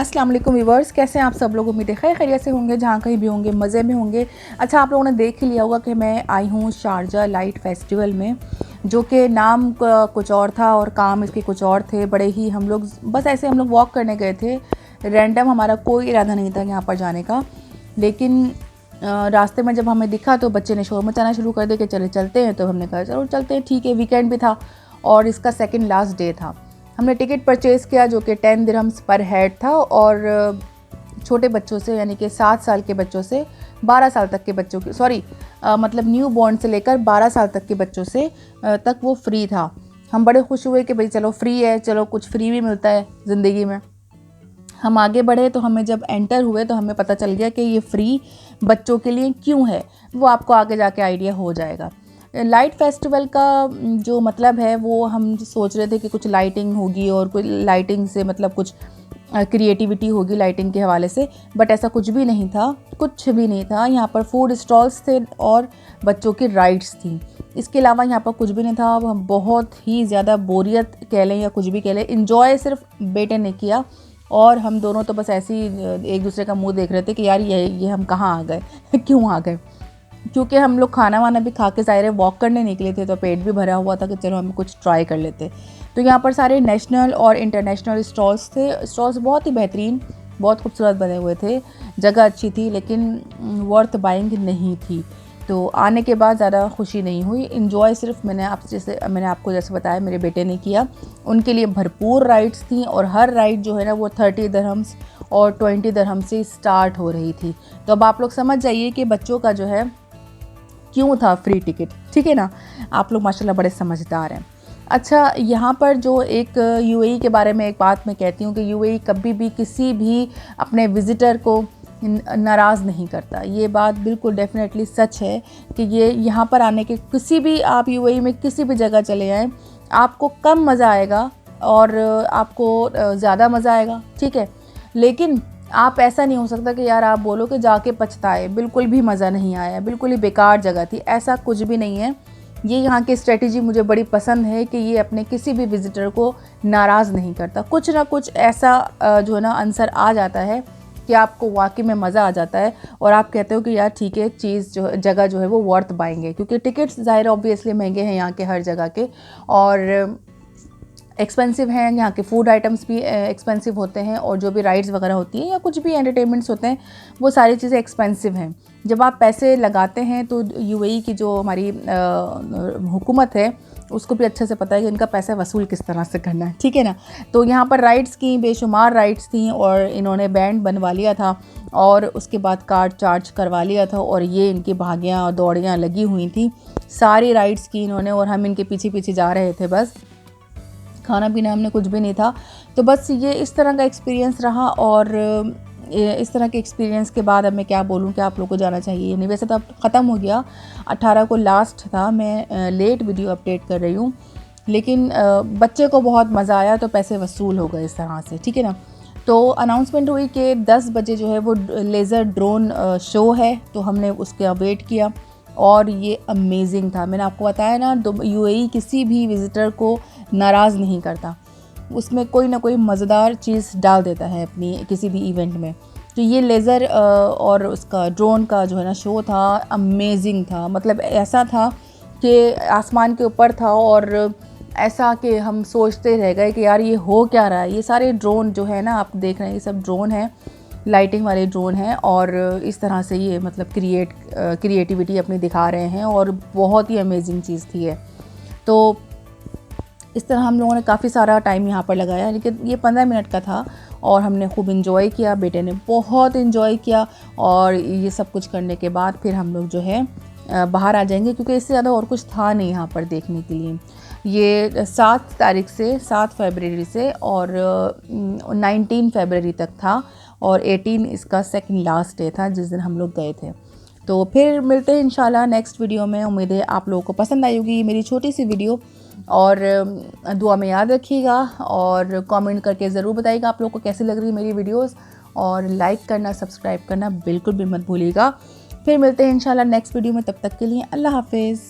अस्सलाम वालेकुम व्यूवर्स, कैसे हैं आप सब लोग। उम्मीद है खैर खैरियत से होंगे, जहाँ कहीं भी होंगे मज़े में होंगे। अच्छा, आप लोगों ने देख ही लिया होगा कि मैं आई हूँ शारजा लाइट फेस्टिवल में, जो कि नाम कुछ और था और काम इसके कुछ और थे। बड़े ही हम लोग बस ऐसे हम लोग वॉक करने गए थे, रैंडम, हमारा कोई इरादा नहीं था यहाँ पर जाने का। लेकिन रास्ते में जब हमें दिखा तो बच्चे ने शोर मचाना शुरू कर दिया कि चले चलते हैं। तो हमने कहा चलो चलते हैं, ठीक है। वीकेंड भी था और इसका सेकंड लास्ट डे था। हमने टिकट परचेज़ किया जो कि 10 दिरहम्स पर हेड था, और छोटे बच्चों से यानी कि 7 साल के बच्चों से 12 साल तक के बच्चों की मतलब न्यू बॉर्न से लेकर 12 साल तक के बच्चों से तक वो फ्री था। हम बड़े खुश हुए कि भाई चलो फ्री है, चलो कुछ फ्री भी मिलता है ज़िंदगी में। हम आगे बढ़े तो हमें जब एंटर हुए तो हमें पता चल गया कि ये फ्री बच्चों के लिए क्यों है, वो आपको आगे जाके आइडिया हो जाएगा। लाइट फेस्टिवल का जो मतलब है वो हम सोच रहे थे कि कुछ लाइटिंग होगी और कोई लाइटिंग से मतलब कुछ क्रिएटिविटी होगी लाइटिंग के हवाले से, बट ऐसा कुछ भी नहीं था, कुछ भी नहीं था। यहाँ पर फूड स्टॉल्स थे और बच्चों की राइड्स थी, इसके अलावा यहाँ पर कुछ भी नहीं था। अब हम बहुत ही ज़्यादा बोरियत कह लें या कुछ भी कह लें, इन्जॉय सिर्फ बेटे ने किया और हम दोनों तो बस ऐसे ही एक दूसरे का मुंह देख रहे थे कि यार ये हम कहाँ आ गए क्यों आ गए। क्योंकि हम लोग खाना वाना भी खा के ज़ाहिर है वॉक करने निकले थे, तो पेट भी भरा हुआ था कि चलो हम कुछ ट्राई कर लेते। तो यहाँ पर सारे नेशनल और इंटरनेशनल स्टॉल्स थे। स्टॉल्स बहुत ही बेहतरीन, बहुत खूबसूरत बने हुए थे, जगह अच्छी थी, लेकिन वर्थ बाइंग नहीं थी। तो आने के बाद ज़्यादा खुशी नहीं हुई। इन्जॉय सिर्फ मैंने आपको जैसे बताया मेरे बेटे ने किया। उनके लिए भरपूर राइड्स थी और हर राइड जो है ना वो 30 दिरहम्स और 20 दिरहम से स्टार्ट हो रही थी। तो अब आप लोग समझ जाइए कि बच्चों का जो है क्यों था फ्री टिकट, ठीक है ना। आप लोग माशाल्लाह बड़े समझदार हैं। अच्छा, यहाँ पर जो एक यूएई के बारे में एक बात मैं कहती हूँ कि यूएई कभी भी किसी भी अपने विज़िटर को नाराज़ नहीं करता। ये बात बिल्कुल डेफिनेटली सच है कि ये यहाँ पर आने के किसी भी आप यूएई में किसी भी जगह चले जाएँ, आपको कम मज़ा आएगा और आपको ज़्यादा मज़ा आएगा, ठीक है। लेकिन आप ऐसा नहीं हो सकता कि यार आप बोलो कि जाके पछताए, बिल्कुल भी मज़ा नहीं आया, बिल्कुल ही बेकार जगह थी, ऐसा कुछ भी नहीं है। ये यहाँ की स्ट्रेटजी मुझे बड़ी पसंद है कि ये अपने किसी भी विज़िटर को नाराज़ नहीं करता। कुछ ना कुछ ऐसा जो है ना आंसर आ जाता है कि आपको वाकई में मज़ा आ जाता है और आप कहते हो कि यार ठीक है, जगह जो है वो वर्थ बाइंग है। क्योंकि टिकट्स ज़ाहिर ऑब्वियसली महंगे हैं यहाँ के हर जगह के, और एक्सपेंसिव हैं। यहाँ के फूड आइटम्स भी एक्सपेंसिव होते हैं, और जो भी राइड्स वगैरह होती हैं या कुछ भी एंटरटेनमेंट्स होते हैं वो सारी चीज़ें एक्सपेंसिव हैं। जब आप पैसे लगाते हैं तो यूएई की जो हमारी हुकूमत है उसको भी अच्छे से पता है कि इनका पैसा वसूल किस तरह से करना है, ठीक है ना। तो यहाँ पर राइड्स की बेशुमार राइड्स थी और इन्होंने बैंड बनवा लिया था और उसके बाद कार्ड चार्ज करवा लिया था, और ये इनकी भागियाँ और दौड़ियाँ लगी हुई थी सारी राइड्स की इन्होंने, और हम इनके पीछे पीछे जा रहे थे। बस खाना पीना हमने कुछ भी नहीं था। तो बस ये इस तरह का एक्सपीरियंस रहा, और इस तरह के एक्सपीरियंस के बाद अब मैं क्या बोलूँ कि आप लोगों को जाना चाहिए। नहीं, वैसे तो अब ख़त्म हो गया, 18 को लास्ट था, मैं लेट वीडियो अपडेट कर रही हूँ, लेकिन बच्चे को बहुत मज़ा आया तो पैसे वसूल हो गए इस तरह से, ठीक है ना। तो अनाउंसमेंट हुई कि 10 बजे जो है वो लेज़र ड्रोन शो है, तो हमने उसका वेट किया और ये अमेजिंग था। मैंने आपको बताया ना, यूएई किसी भी विज़िटर को नाराज़ नहीं करता, उसमें कोई ना कोई मज़ेदार चीज़ डाल देता है अपनी किसी भी इवेंट में। तो ये लेज़र और उसका ड्रोन का जो है ना शो था, अमेजिंग था। मतलब ऐसा था कि आसमान के ऊपर था और ऐसा कि हम सोचते रह गए कि यार ये हो क्या रहा है। ये सारे ड्रोन जो है ना आप देख रहे हैं, ये सब ड्रोन हैं, लाइटिंग वाले ड्रोन हैं, और इस तरह से ये मतलब क्रिएटिविटी अपनी दिखा रहे हैं, और बहुत ही अमेजिंग चीज़ थी ये। तो इस तरह हम लोगों ने काफ़ी सारा टाइम यहाँ पर लगाया, लेकिन ये 15 मिनट का था और हमने खूब इन्जॉय किया, बेटे ने बहुत इन्जॉय किया। और ये सब कुछ करने के बाद फिर हम लोग जो है बाहर आ जाएंगे, क्योंकि इससे ज़्यादा और कुछ था नहीं यहाँ पर देखने के लिए। ये 7 तारीख से 7 फरवरी से और 19 फरवरी तक था, और 18 इसका सेकंड लास्ट डे था जिस दिन हम लोग गए थे। तो फिर मिलते हैं इंशाल्लाह नेक्स्ट वीडियो में। उम्मीद है आप लोगों को पसंद आई होगी मेरी छोटी सी वीडियो, और दुआ में याद रखिएगा और कमेंट करके ज़रूर बताइएगा आप लोगों को कैसी लग रही है मेरी वीडियोस, और लाइक करना सब्सक्राइब करना बिल्कुल भी मत भूलिएगा। फिर मिलते हैं इंशाल्लाह नेक्स्ट वीडियो में, तब तक के लिए अल्लाह हाफिज़।